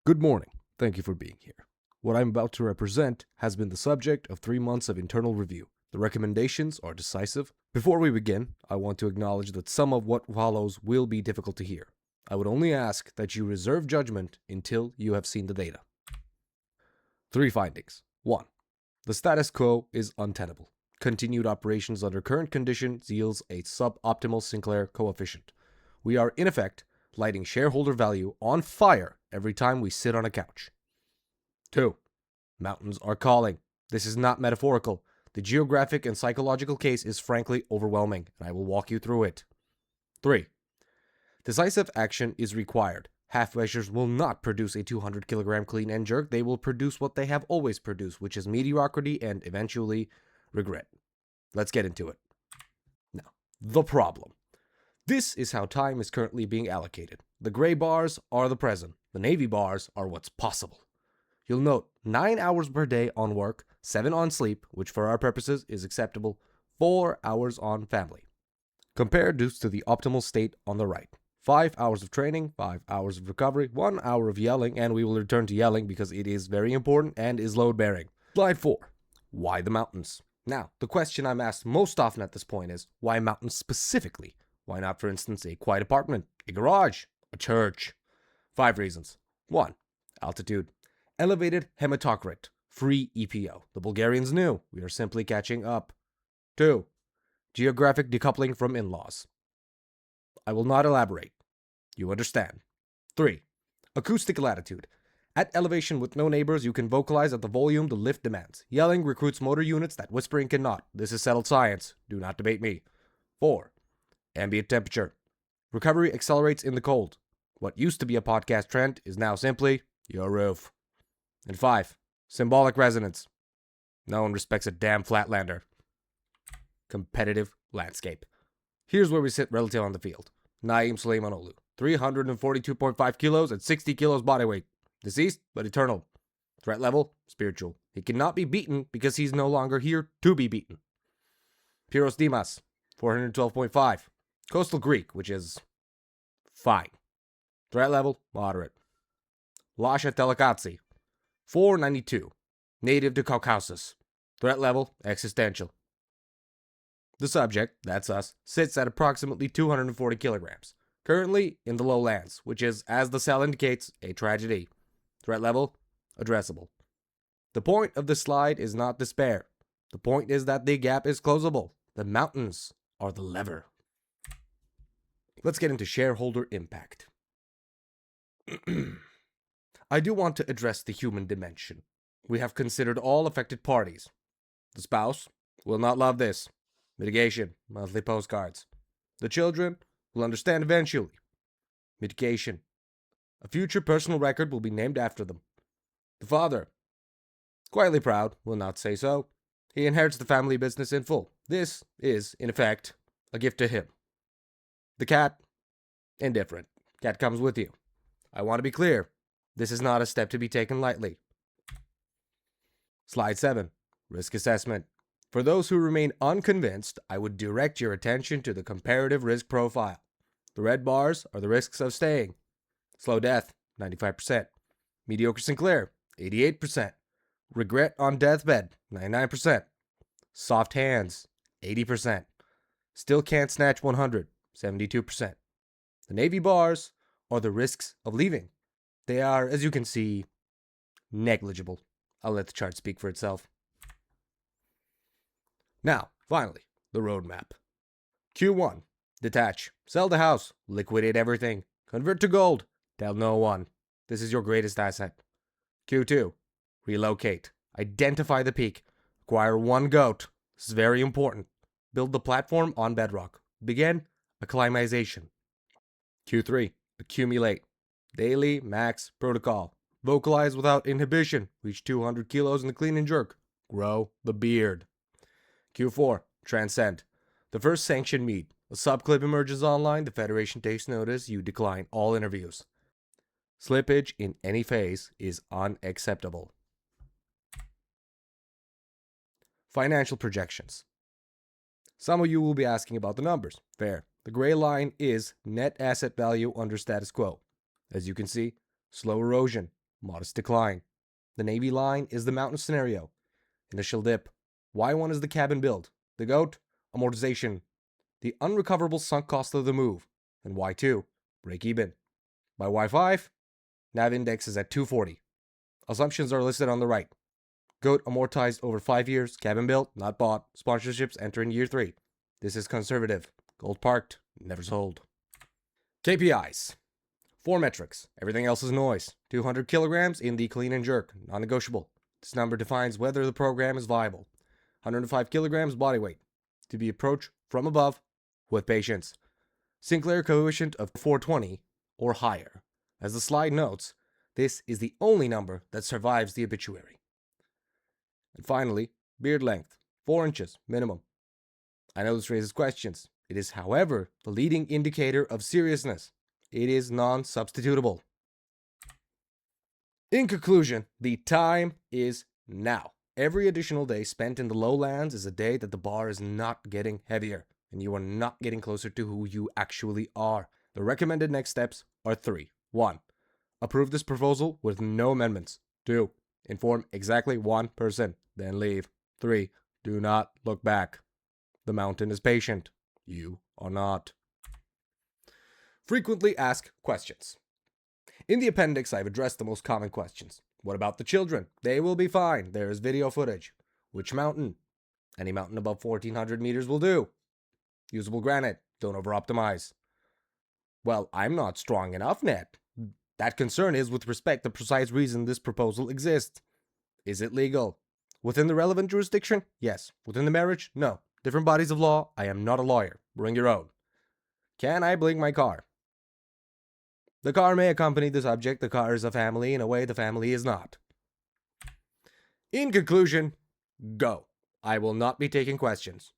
Good morning. Thank you for being here. What I'm about to represent has been the subject of 3 months of internal review. The recommendations are decisive. Before we begin, I want to acknowledge that some of what follows will be difficult to hear. I would only ask that you reserve judgment until you have seen the data. 3 findings. 1. The status quo is untenable. Continued operations under current conditions yields a suboptimal Sinclair coefficient. We are, in effect, lighting shareholder value on fire every time we sit on a couch. 2. Mountains are calling. This is not metaphorical. The geographic and psychological case is frankly overwhelming, and I will walk you through it. 3. Decisive action is required. Half measures will not produce a 200 kilogram clean and jerk. They will produce what they have always produced, which is mediocrity and eventually regret. Let's get into it. Now, the problem. This is how time is currently being allocated. The gray bars are the present. The navy bars are what's possible. You'll note 9 hours per day on work, 7 on sleep, which for our purposes is acceptable, 4 hours on family. Compare this to the optimal state on the right. 5 hours of training, 5 hours of recovery, 1 hour of yelling, and we will return to yelling because it is very important and is load-bearing. Slide 4. Why the mountains? Now, the question I'm asked most often at this point is, why mountains specifically? Why not, for instance, a quiet apartment, a garage, a church? 5 reasons. 1. Altitude. Elevated hematocrit. Free EPO. The Bulgarians knew. We are simply catching up. 2. Geographic decoupling from in-laws. I will not elaborate. You understand. 3. Acoustic latitude. At elevation with no neighbors, you can vocalize at the volume the lift demands. Yelling recruits motor units that whispering cannot. This is settled science. Do not debate me. 4. Ambient temperature. Recovery accelerates in the cold. What used to be a podcast trend is now simply your roof. And 5. Symbolic resonance. No one respects a damn flatlander. Competitive landscape. Here's where we sit relative on the field. Naeem Suleimanoglu, 342.5 kilos and 60 kilos body weight. Deceased, but eternal. Threat level, spiritual. He cannot be beaten because he's no longer here to be beaten. Pyros Dimas, 412.5. Coastal Greek, which is fine. Threat level, moderate. Lasha Telekatsi, 492. Native to Caucasus. Threat level, existential. The subject, that's us, sits at approximately 240 kilograms. Currently in the lowlands, which is, as the cell indicates, a tragedy. Threat level, addressable. The point of this slide is not despair. The point is that the gap is closable. The mountains are the lever. Let's get into shareholder impact. I do want to address the human dimension. We have considered all affected parties. The spouse will not love this. Mitigation, monthly postcards. The children will understand eventually. Mitigation. A future personal record will be named after them. The father, quietly proud, will not say so. He inherits the family business in full. This is, in effect, a gift to him. The cat, indifferent. Cat comes with you. I want to be clear. This is not a step to be taken lightly. Slide 7. Risk assessment. For those who remain unconvinced, I would direct your attention to the comparative risk profile. The red bars are the risks of staying. Slow death, 95%. Mediocre Sinclair, 88%. Regret on deathbed, 99%. Soft hands, 80%. Still can't snatch 100, 72%. The navy bars are the risks of leaving. They are, as you can see, negligible. I'll let the chart speak for itself. Now, finally, the roadmap. Q1. Detach. Sell the house. Liquidate everything. Convert to gold. Tell no one. This is your greatest asset. Q2. Relocate. Identify the peak. Acquire 1 goat. This is very important. Build the platform on bedrock. Begin acclimatization. Q3. Accumulate. Daily max protocol. Vocalize without inhibition. Reach 200 kilos in the clean and jerk. Grow the beard. Q4. Transcend. The first sanctioned meet. A subclip emerges online. The Federation takes notice. You decline all interviews. Slippage in any phase is unacceptable. Financial projections. Some of you will be asking about the numbers. Fair. The gray line is net asset value under status quo. As you can see, slow erosion, modest decline. The navy line is the mountain scenario. Initial dip. Y1 is the cabin build. The GOAT, amortization. The unrecoverable sunk cost of the move. And Y2, break even. By Y5, NAV index is at 240. Assumptions are listed on the right. GOAT amortized over 5 years, cabin built, not bought, sponsorships entering year 3. This is conservative. Gold parked, never sold. KPIs. 4 metrics. Everything else is noise. 200 kilograms in the clean and jerk, non-negotiable. This number defines whether the program is viable. 105 kilograms body weight. To be approached from above with patience. Sinclair coefficient of 420 or higher. As the slide notes, this is the only number that survives the obituary. And finally, beard length, 4 inches minimum. I know this raises questions. It is, however, the leading indicator of seriousness. It is non-substitutable. In conclusion, the time is now. Every additional day spent in the lowlands is a day that the bar is not getting heavier, and you are not getting closer to who you actually are. The recommended next steps are 3. 1. Approve this proposal with no amendments. 2. Inform exactly one person, then leave. 3. Do not look back. The mountain is patient. You are not. Frequently asked questions. In the appendix, I've addressed the most common questions. What about the children? They will be fine. There is video footage. Which mountain? Any mountain above 1400 meters will do. Usable granite. Don't over-optimize. Well, I'm not strong enough, Ned. That concern is with respect to the precise reason this proposal exists. Is it legal? Within the relevant jurisdiction? Yes. Within the marriage? No. Different bodies of law? I am not a lawyer. Bring your own. Can I bring my car? The car may accompany the subject. The car is a family in a way the family is not. In conclusion, go. I will not be taking questions.